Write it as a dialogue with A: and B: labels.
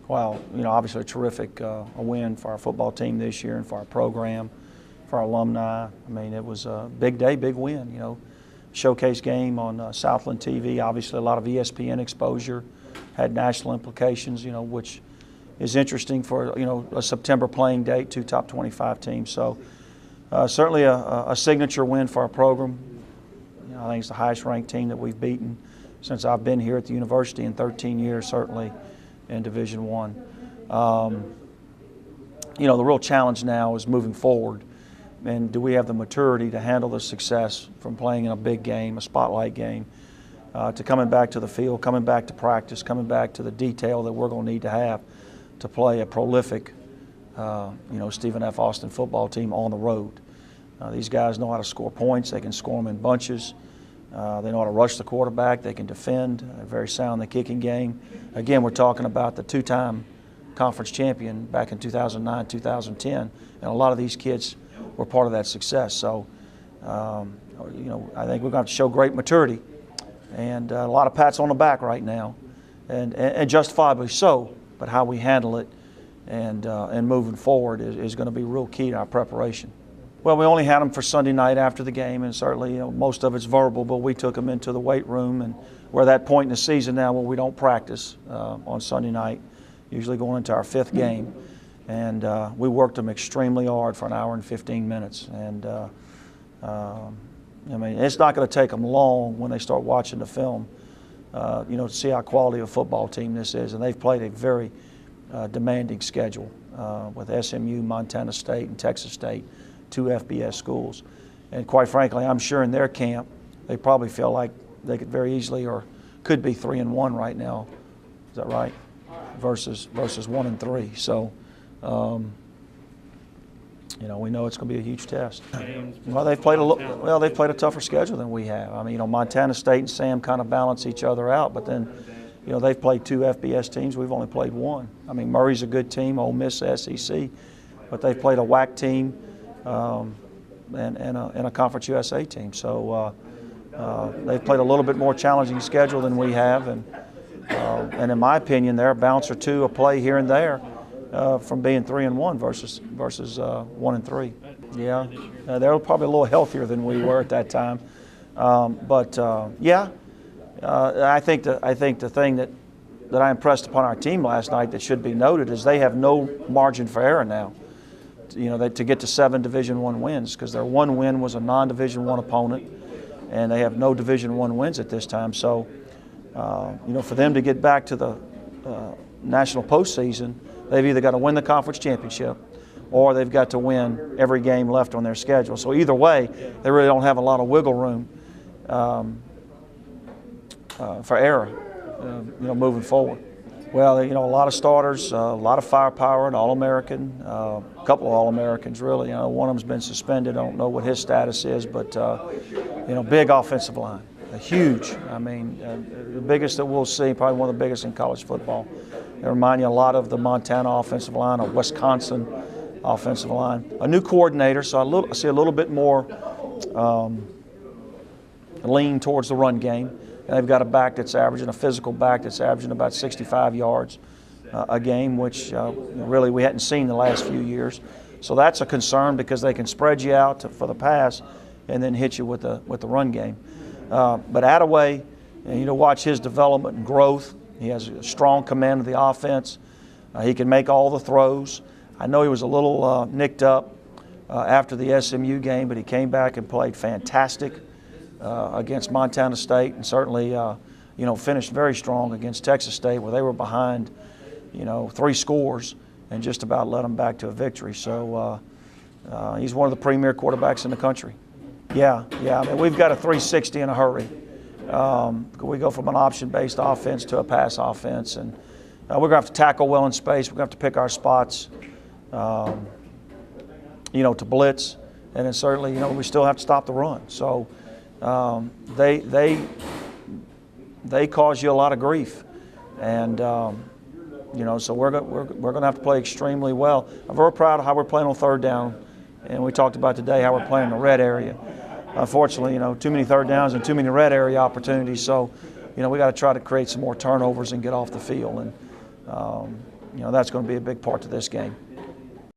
A: Well, obviously a terrific a win for our football team this year and for our program, for our alumni. I mean, it was a big day, big win. Showcase game on Southland TV. Obviously, a lot of ESPN exposure, had national implications. Which is interesting for a September playing date, 2 top 25 teams. So certainly a signature win for our program. I think it's the highest ranked team that we've beaten since I've been here at the university in 13 years, certainly in Division I. The real challenge now is moving forward. And do we have the maturity to handle the success from playing in a big game, a spotlight game, to coming back to the field, coming back to practice, coming back to the detail that we're going to need to have to play a prolific, Stephen F. Austin football team on the road. These guys know how to score points. They can score them in bunches. They know how to rush the quarterback. They can defend. They're very sound in the kicking game. Again, we're talking about the two-time conference champion back in 2009, 2010, and a lot of these kids were part of that success. So, I think we're going to have to show great maturity and a lot of pats on the back right now, and justifiably so. But how we handle it and moving forward is going to be real key to our preparation. Well, we only had them for Sunday night after the game, and certainly most of it's verbal, but we took them into the weight room, and we're at that point in the season now where we don't practice on Sunday night, usually going into our 5th game. And we worked them extremely hard for an hour and 15 minutes. And it's not going to take them long when they start watching the film, to see how quality of a football team this is. And they've played a very demanding schedule with SMU, Montana State, and Texas State, 2 FBS schools. And quite frankly, I'm sure in their camp, they probably feel like they could very easily or could be 3-1 right now. Is that right? Versus 1-3. So. We know it's going to be a huge test. Well, they've played a tougher schedule than we have. I mean, Montana State and Sam kind of balance each other out, but then, they've played 2 FBS teams. We've only played 1. I mean, Murray's a good team, Ole Miss, SEC, but they've played a WAC team and a Conference USA team. So they've played a little bit more challenging schedule than we have, and in my opinion, they're a bounce or two a play here and there. From being 3-1 versus 1-3. Yeah, they're probably a little healthier than we were at that time. I think the thing that I impressed upon our team last night that should be noted is they have no margin for error now. To get to 7 Division I wins, because their one win was a non-Division I opponent, and they have no Division I wins at this time. So, for them to get back to the national postseason, they've either got to win the conference championship or they've got to win every game left on their schedule. So either way, they really don't have a lot of wiggle room for error, moving forward. Well, a lot of starters, a lot of firepower, an All-American, a couple of All-Americans really. One of them's been suspended. I don't know what his status is, but, big offensive line, huge. I mean, the biggest that we'll see, probably one of the biggest in college football. They remind you a lot of the Montana offensive line or Wisconsin offensive line. A new coordinator, so I see a little bit more lean towards the run game. And they've got a back that's averaging, a physical back that's averaging about 65 yards a game, which really we hadn't seen the last few years. So that's a concern because they can spread you out for the pass and then hit you with the run game. But Attaway, watch his development and growth. He has a strong command of the offense. He can make all the throws. I know he was a little nicked up after the SMU game, but he came back and played fantastic against Montana State, and certainly, finished very strong against Texas State, where they were behind, 3 scores and just about led them back to a victory. So he's one of the premier quarterbacks in the country. Yeah. I mean, we've got a 360 in a hurry. We go from an option-based offense to a pass offense, and we're going to have to tackle well in space. We're going to have to pick our spots, to blitz, and then certainly, we still have to stop the run. So they cause you a lot of grief, and so we're going to have to play extremely well. I'm very proud of how we're playing on 3rd down, and we talked about today how we're playing in the red area. Unfortunately, too many 3rd downs and too many red area opportunities. So, we got to try to create some more turnovers and get off the field. And that's going to be a big part to this game.